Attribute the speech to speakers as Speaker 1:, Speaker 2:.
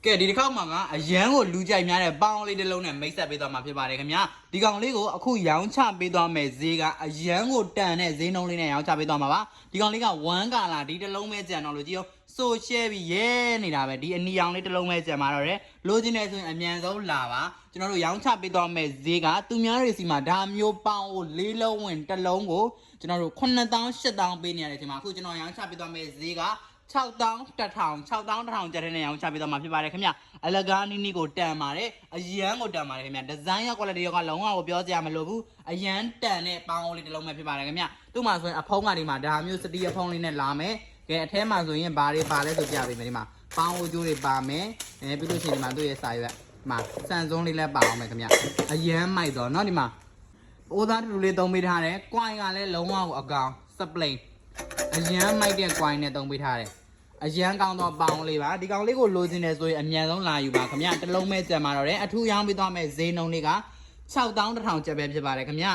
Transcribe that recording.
Speaker 1: ကဲဒီတစ်ခေါက်မှာကအရန်ကိုလူကြိုက်များတဲ့ပေါင်းလေးတစ်လုံးနဲ့မိတ်ဆက်ပေးသွားမှာဖြစ်ပါတယ်ခင်ဗျာဒီကောင်လေးကိုအခုရောင်းချပေးသွားမယ်ဈေးကအရန်ကိုတန်တဲ့ဈေးနှုန်းလေးနဲ့ရောင်းချပေးသွားမှာပါဒီကောင်လေးက1ကာလာဒီတစ်လုံးပဲကြံတော့လို့ကြည့်အောင်ဆိုရှယ်ပြီးရဲနေတာပဲဒီအနီရောင်လေးတစ်လုံးပဲကြံมาတော့တယ်လိုချင်တယ်ဆိုရင်အမြန်ဆုံးလာပါကျွန်တော်တို့ရောင်းချပေးသွားမယ်ဈေးကသူများတွေစီမှာဒါမျိုးပေါင်းကို၄လုံးဝင်တစ်လုံးကိုကျွန်တော်တို့9000 8000ပေးနေရတယ်ဒီမှာအခုကျွန်တော်ရောင်းချပေးသွားမယ်ဈေးက6000 ကျပ်တဲ့နေအောင်ချပေးတော့မှာဖြစ်ပါတယ်ခင်ဗျအလကားနီးနီးကိုတန်ပါတယ်အရန်ကိုတန်ပါတယ်ခင်ဗျဒီဇိုင်းရော quality ရောကလုံးဝကိုပြောကြရမလို့ဘူးအရန်တန်တဲ့ပေါင်းလေးတစ်လုံးပဲဖြစ်ပါတယ်ခင်ဗျသူ့မှာဆိုရင်အဖုံးကဒီမှာဒါမျိုးစတီးအဖုံးလေးနဲ့လာမယ်ကဲအထဲမှာဆိုရင်ဘာတွေပါလဲဆိုပြပေးမယ်ဒီမှာပေါင်းအိုးကျိုးတွေပါမယ်ပြီးလို့ရှိရင်ဒီမှာသူ့ရဲ့စာရွက်ဒီမှာစံစုံးလေးလည်းပါအောင်မယ်ခင်ဗျအရန်မိုက်တော့เนาะဒီမှာအိုးသားတူလေးသုံးပေးထားတယ် coin ကလည်းလုံးဝကိုအကောင် spline အရန်မိုက်တဲ့ coin နဲ့သုံးပေးထားတယ်အရန်ကောင်းတော့ပေါင်းလေးပါဒီကောင်လေးကိုလိုချင်တယ်ဆိုရင်အမြန်ဆုံးလာယူပါခင်ဗျတစ်လုံးမဲ့ကြံมาတော့တယ်အထူးရောင်းပေးသွားမယ်ဈေးနှုန်းလေးက6000 1000ကျပ်ပဲဖြစ်ပါတယ်ခင်ဗျ